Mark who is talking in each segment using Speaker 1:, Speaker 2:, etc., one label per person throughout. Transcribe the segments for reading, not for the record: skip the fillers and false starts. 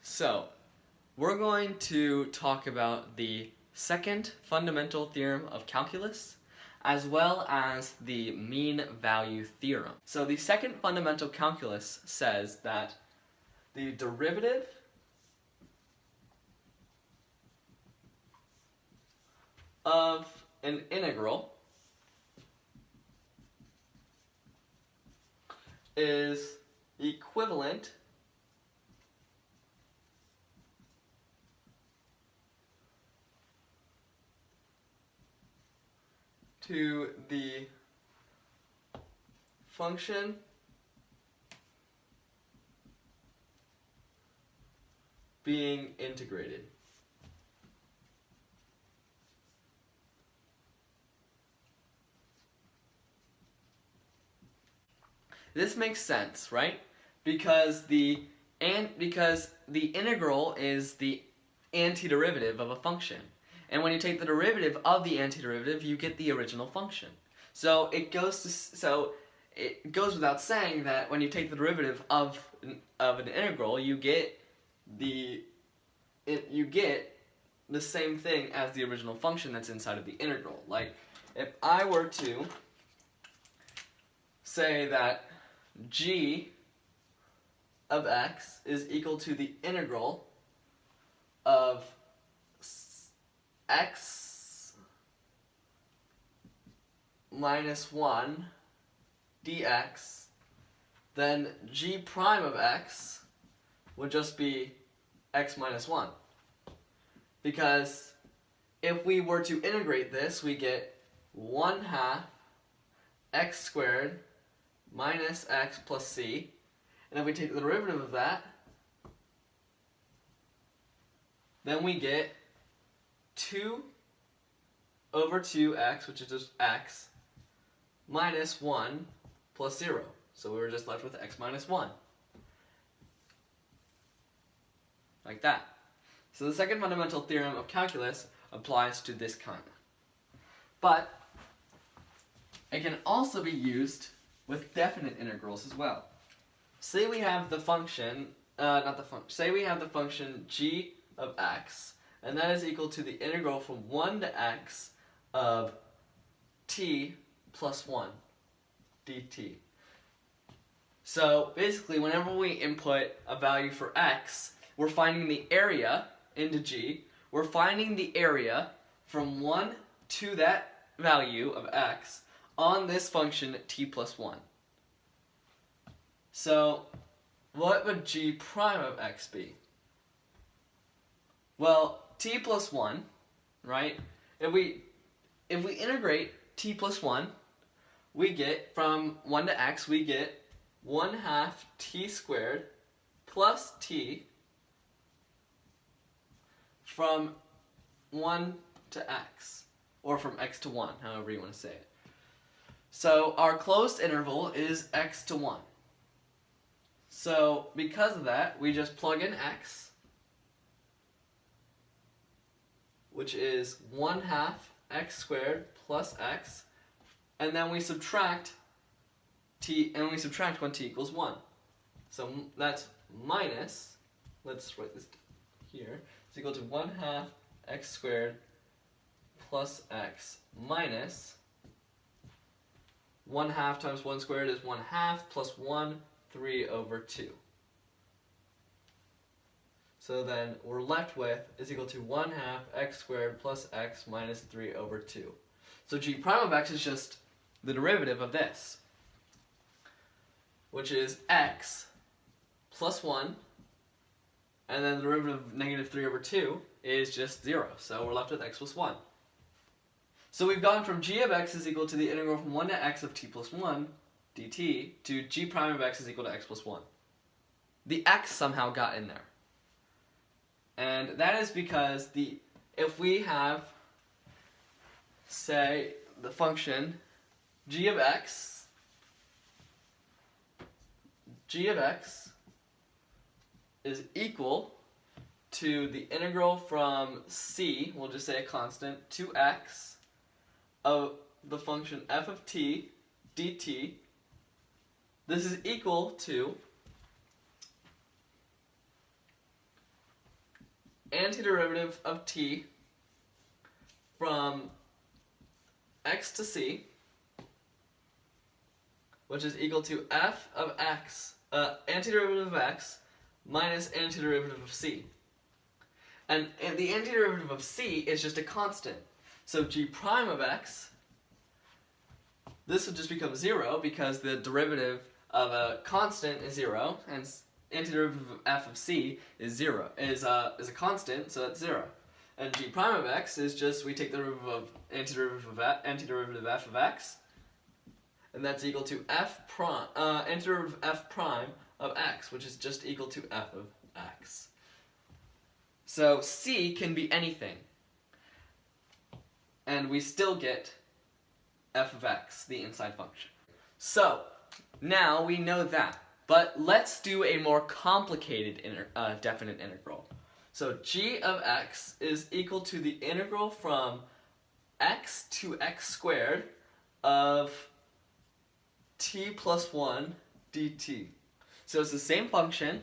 Speaker 1: So, we're going to talk about the second fundamental theorem of calculus, as well as the mean value theorem. So the second fundamental calculus says that the derivative of an integral is equivalent to the function being integrated. This makes sense, right? Because the integral is the antiderivative of a function. And when you take the derivative of the antiderivative, you get the original function. So it goes without saying that when you take the derivative of an integral, you get the same thing as the original function that's inside of the integral. Like if I were to say that g of x is equal to the integral of x minus 1 dx, then g prime of x would just be x minus 1. Because if we were to integrate this, we get 1/2 x squared minus x plus c. And if we take the derivative of that, then we get 2 over 2x, which is just x, minus 1 plus 0. So we were just left with x minus 1. Like that. So the second fundamental theorem of calculus applies to this kind. But it can also be used with definite integrals as well. Say we have the function, say we have the function g of x, and that is equal to the integral from 1 to x of t plus 1 dt. So basically, whenever we input a value for x, we're finding the area into g. We're finding the area from 1 to that value of x on this function t plus 1. So what would g prime of x be? Well, t plus 1, right? If we integrate t plus 1, we get from 1 to x, we get 1/2 t squared plus t from 1 to x, or from x to 1, however you want to say it. So our closed interval is x to 1. So because of that, we just plug in x, which is 1/2 x squared plus x, and then we subtract t, and we subtract when t equals 1. So that's minus, let's write this here, it's equal to 1/2 x squared plus x minus 1/2 times 1 squared is 1/2 plus 1, 3 over 2. So then we're left with is equal to 1/2 x squared plus x minus 3 over 2. So g prime of x is just the derivative of this, which is x plus 1, and then the derivative of negative 3 over 2 is just 0. So we're left with x plus 1. So we've gone from g of x is equal to the integral from 1 to x of t plus 1 dt to g prime of x is equal to x plus 1. The x somehow got in there. And that is because if we have, say, the function g of x is equal to the integral from c, we'll just say a constant, to x of the function f of t dt. This is equal to antiderivative of t from x to c, which is equal to f of x, antiderivative of x minus antiderivative of c. And the antiderivative of c is just a constant. So g prime of x, this would just become 0 because the derivative of a constant is 0, and antiderivative of f of c is a constant, so that's 0. And g prime of x is just, we take the derivative of antiderivative f of x, and that's equal to antiderivative of f prime of x, which is just equal to f of x. So c can be anything, and we still get f of x, the inside function. So now we know that, but let's do a more complicated definite integral. So g of x is equal to the integral from x to x squared of t plus 1 dt. So it's the same function,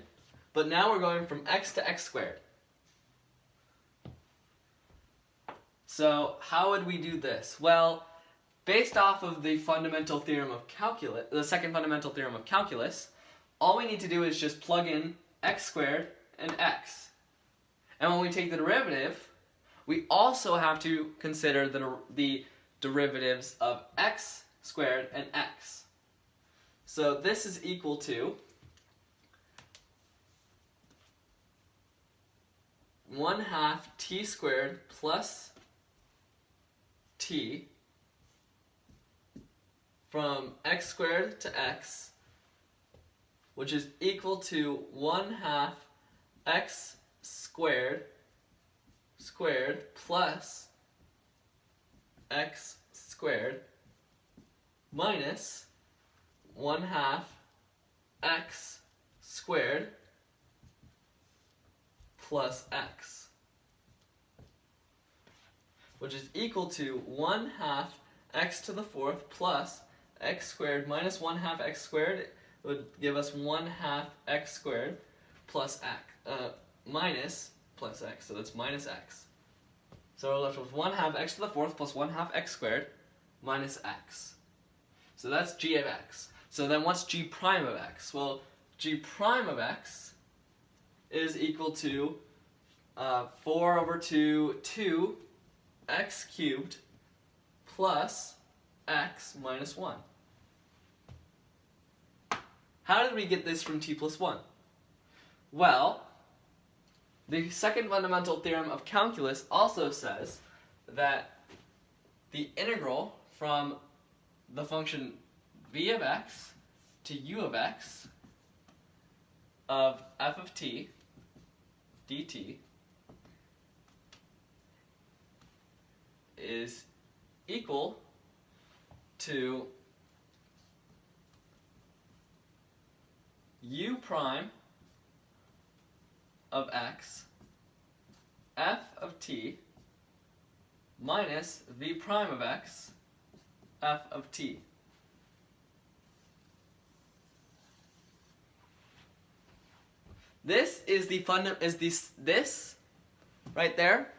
Speaker 1: but now we're going from x to x squared. So how would we do this? Well, based off of the fundamental theorem of calculus, the second fundamental theorem of calculus, all we need to do is just plug in x squared and x. And when we take the derivative, we also have to consider the derivatives of x squared and x. So this is equal to 1/2 t squared plus t from x squared to x, which is equal to 1/2 x squared plus x squared minus 1/2 x squared plus x, which is equal to 1/2 x to the 4th plus x squared minus 1/2 x squared would give us 1/2 x squared plus x, minus plus x, so that's minus x. So we're left with 1/2 x to the 4th plus 1/2 x squared minus x. So that's g of x. So then what's g prime of x? Well, g prime of x is equal to 4/2 x cubed plus x minus 1. How did we get this from t plus 1? Well, the second fundamental theorem of calculus also says that the integral from the function v of x to u of x of f of t dt is equal to u prime of x f of t minus v prime of x f of t. This is the this right there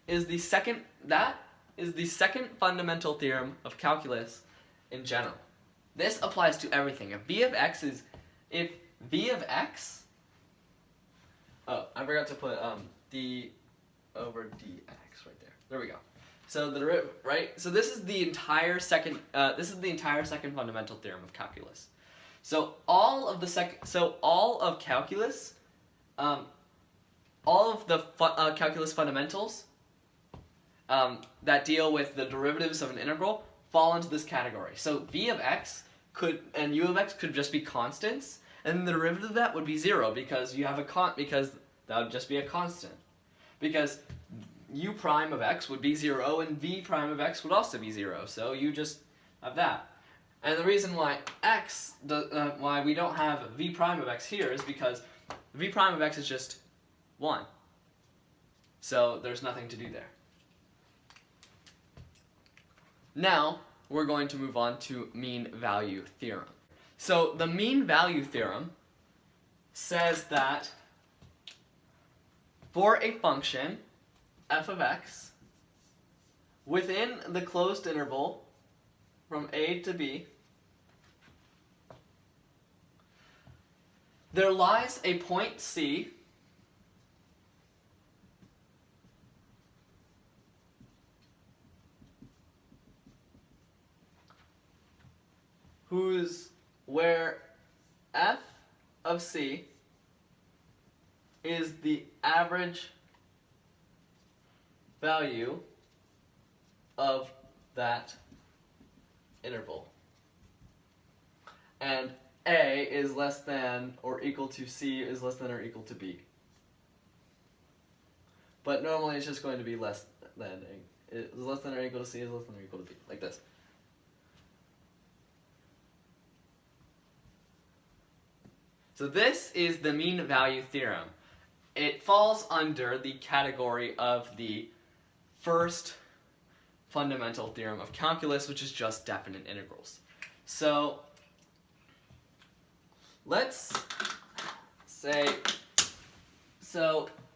Speaker 1: is the second fundamental theorem of calculus in general. This applies to everything. If v of x, oh, I forgot to put d over dx right there. There we go. So the derivative, right? So this is the entire second. Fundamental theorem of calculus. So all of calculus, all of the calculus fundamentals that deal with the derivatives of an integral fall into this category. So v of x and u of x could just be constants, and the derivative of that would be 0 because you have because that would just be a constant. Because u prime of x would be 0 and v prime of x would also be 0. So you just have that. And the reason why why we don't have v prime of x here is because v prime of x is just 1. So there's nothing to do there. Now we're going to move on to mean value theorem. So the mean value theorem says that for a function f of x within the closed interval from a to b, there lies a point C where f of C is the average value of that interval, and A is less than or equal to C is less than or equal to B. But normally it's just going to be less than is less than or equal to C is less than or equal to B, like this. So this is the mean value theorem. It falls under the category of the first fundamental theorem of calculus, which is just definite integrals. So let's say,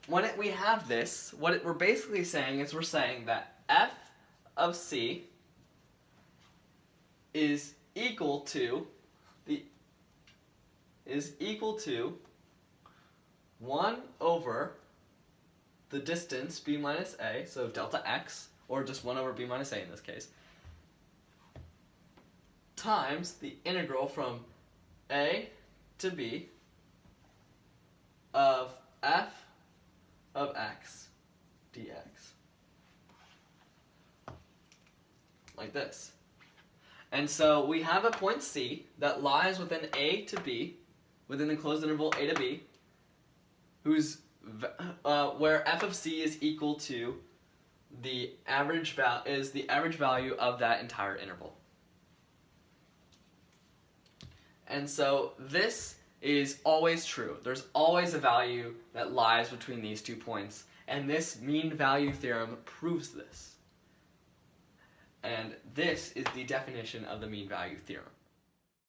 Speaker 1: when we have this, what we're basically saying is we're saying that f of C is equal to 1 over the distance b minus a, so delta x, or just 1 over b minus a in this case, times the integral from a to b of f of x dx. Like this. And so we have a point C that lies within a to b, within the closed interval a to b, where f of C is equal to the average value of that entire interval. And so this is always true. There's always a value that lies between these 2 points, and this mean value theorem proves this. And this is the definition of the mean value theorem.